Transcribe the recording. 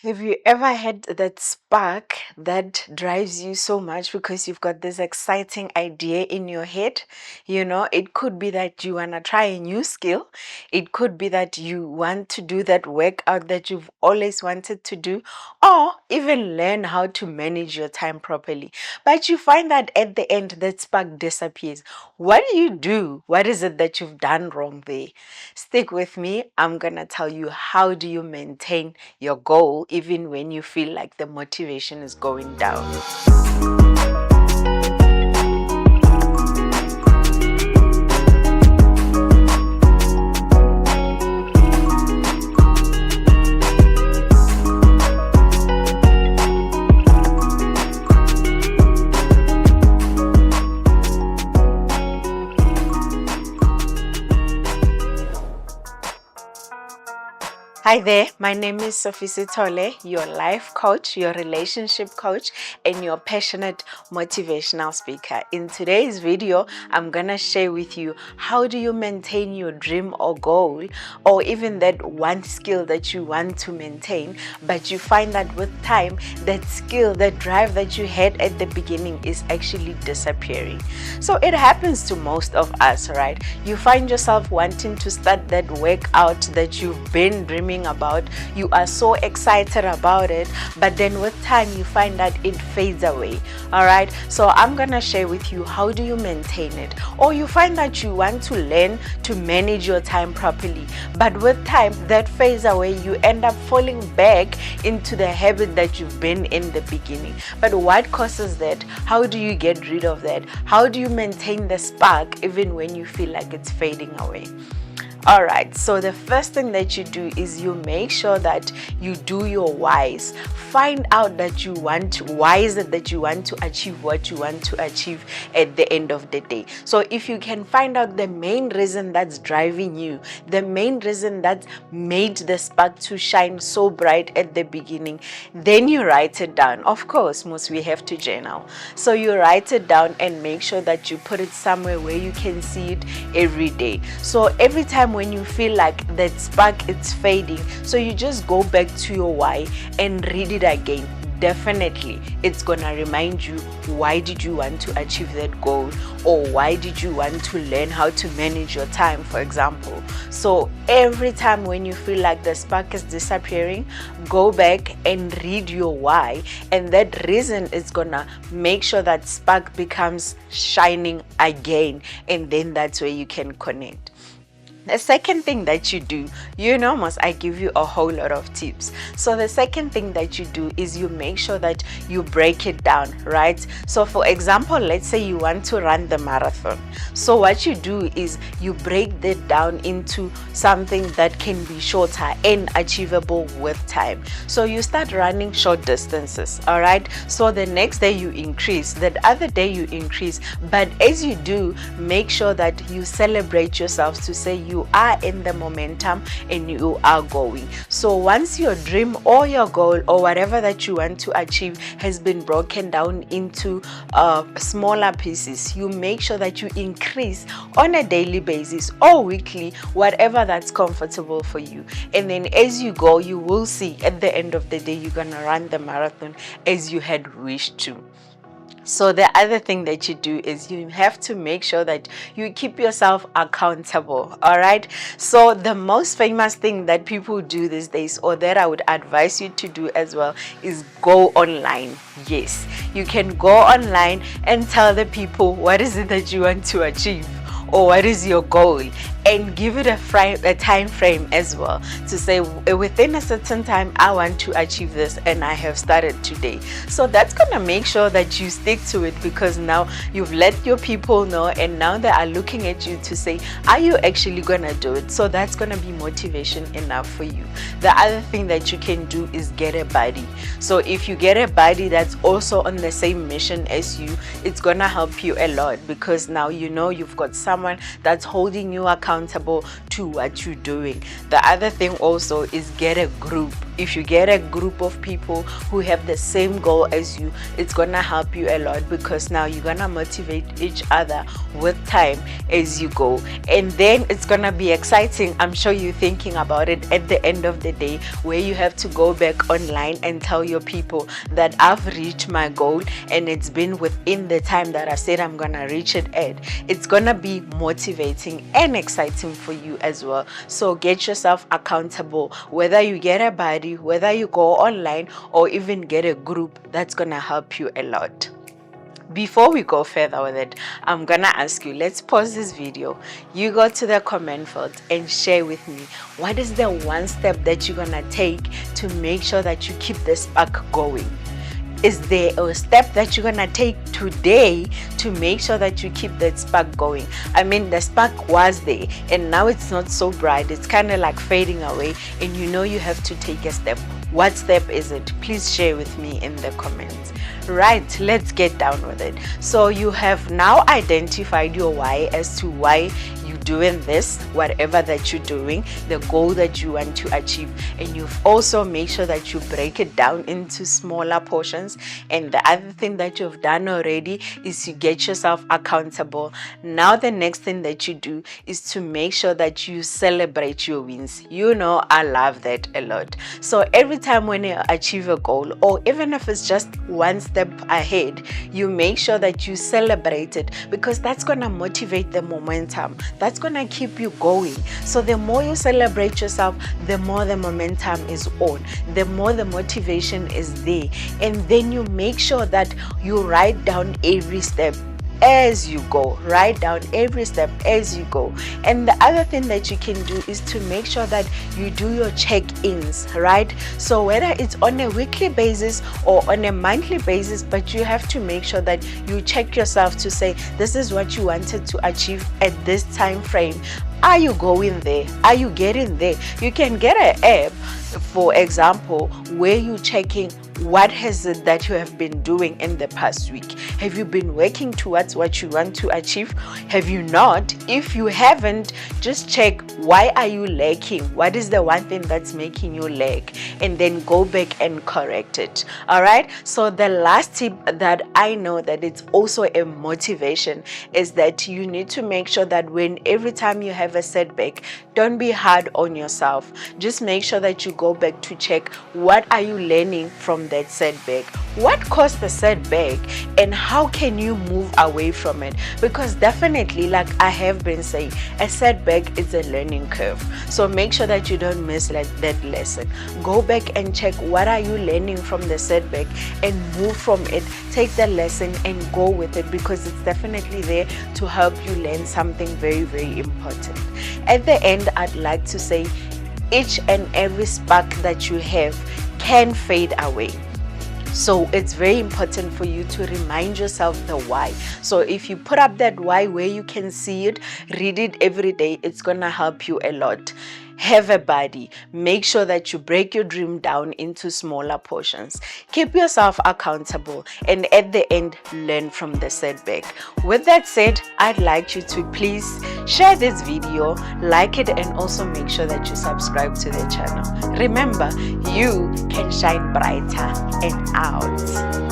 Have you ever had that spark that drives you so much because you've got this exciting idea in your head? It could be that you want to try a new skill. It could be that you want to do that workout that you've always wanted to do, or even learn how to manage your time properly. But you find that at the end, that spark disappears. What do you do? What is it that you've done wrong there? Stick with me. I'm going to tell you how do you maintain your goal even when you feel like the motivation is going down. Hi there, my name is Sophie Sitole, your life coach, your relationship coach, and your passionate motivational speaker. In today's video, I'm gonna share with you how do you maintain your dream or goal, or even that one skill that you want to maintain, but you find that with time, that skill, that drive that you had at the beginning is actually disappearing. So it happens to most of us, right? You find yourself wanting to start that workout that you've been dreaming about. You are so excited about it, but then with time you find that it fades away. All right, so I'm gonna share with you how do you maintain it. Or you find that you want to learn to manage your time properly, but with time that fades away. You end up falling back into the habit that you've been in the beginning. But what causes that? How do you get rid of that? How do you maintain the spark even when you feel like it's fading away? All right, so the first thing that you do is you make sure that you do your whys. Find out that why is it that you want to achieve what you want to achieve at the end of the day. So if you can find out the main reason that's driving you, the main reason that made the spark to shine so bright at the beginning, then you write it down. Of course, most we have to journal. So you write it down and make sure that you put it somewhere where you can see it every day. So every time when you feel like that spark is fading, so you just go back to your why and read it again. Definitely it's gonna remind you why did you want to achieve that goal, or why did you want to learn how to manage your time, for example. So every time when you feel like the spark is disappearing, go back and read your why, and that reason is gonna make sure that spark becomes shining again, and then that's where you can connect. The second thing that you do, I give you a whole lot of tips. So the second thing that you do is you make sure that you break it down, right? So for example, let's say you want to run the marathon. So what you do is you break that down into something that can be shorter and achievable with time. So you start running short distances, all right? So the next day you increase, that other day you increase, but as you do, make sure that you celebrate yourselves to say you are in the momentum and you are going. So once your dream or your goal or whatever that you want to achieve has been broken down into smaller pieces, you make sure that you increase on a daily basis or weekly, whatever that's comfortable for you. And then as you go, you will see at the end of the day you're gonna run the marathon as you had wished to. So the other thing that you do is you have to make sure that you keep yourself accountable, all right? So the most famous thing that people do these days, or that I would advise you to do as well, is go online. Yes, you can go online and tell the people what is it that you want to achieve, or what is your goal, and give it a time frame as well, to say within a certain time I want to achieve this and I have started today. So that's gonna make sure that you stick to it, because now you've let your people know and now they are looking at you to say, are you actually gonna do it? So that's gonna be motivation enough for you. The other thing that you can do is get a buddy. So if you get a buddy that's also on the same mission as you, it's gonna help you a lot, because now you've got someone that's holding you accountable to to what you're doing. The other thing also is get a group. If you get a group of people who have the same goal as you, it's gonna help you a lot, because now you're gonna motivate each other with time as you go. And then it's gonna be exciting. I'm sure you're thinking about it at the end of the day, where you have to go back online and tell your people that I've reached my goal and it's been within the time that I said I'm gonna reach it at. It's gonna be motivating and exciting for you as well. So get yourself accountable, whether you get a buddy, whether you go online, or even get a group. That's gonna help you a lot. Before we go further with it, I'm gonna ask you, let's pause this video. You go to the comment field and share with me, what is the one step that you're gonna take to make sure that you keep the spark going? Is there a step that you're gonna take today to make sure that you keep that spark going? I mean, the spark was there and now it's not so bright, it's kind of like fading away, and you know you have to take a step. What step is it? Please share with me in the comments. Right, let's get down with it. So you have now identified your why as to why you're doing this, whatever that you're doing, the goal that you want to achieve, and you've also made sure that you break it down into smaller portions. And the other thing that you've done already is you get yourself accountable. Now the next thing that you do is to make sure that you celebrate your wins. You know, I love that a lot. So every time when you achieve a goal, or even if it's just one step ahead, you make sure that you celebrate it, because that's gonna motivate the momentum. That's gonna keep you going. So the more you celebrate yourself, the more the momentum is on, the more the motivation is there. And then you make sure that you write down every step as you go. Write down every step as you go. And the other thing that you can do is to make sure that you do your check-ins, right? So whether it's on a weekly basis or on a monthly basis, but you have to make sure that you check yourself to say, this is what you wanted to achieve at this time frame. Are you going there? Are you getting there? You can get an app, for example, where you're checking what has it that you have been doing in the past week. Have you been working towards what you want to achieve? Have you not? If you haven't, just check, why are you lacking? What is the one thing that's making you lag? And then go back and correct it. All right. So the last tip that I know that it's also a motivation is that you need to make sure that every time you have a setback, don't be hard on yourself. Just make sure that you go back to check, what are you learning from that setback? What caused the setback, and how can you move away from it? Because definitely, like I have been saying, a setback is a learning curve. So make sure that you don't miss that lesson. Go back and check, what are you learning from the setback, and move from it. Take the lesson and go with it, because it's definitely there to help you learn something very, very important. At the end, I'd like to say, each and every spark that you have can fade away. So it's very important for you to remind yourself the why. So if you put up that why where you can see it, read it every day, it's gonna help you a lot. Have a buddy. Make sure that you break your dream down into smaller portions. Keep yourself accountable, and at the end, learn from the setback. With that said, I'd like you to please share this video, like it, and also make sure that you subscribe to the channel. Remember, you can shine brighter and out.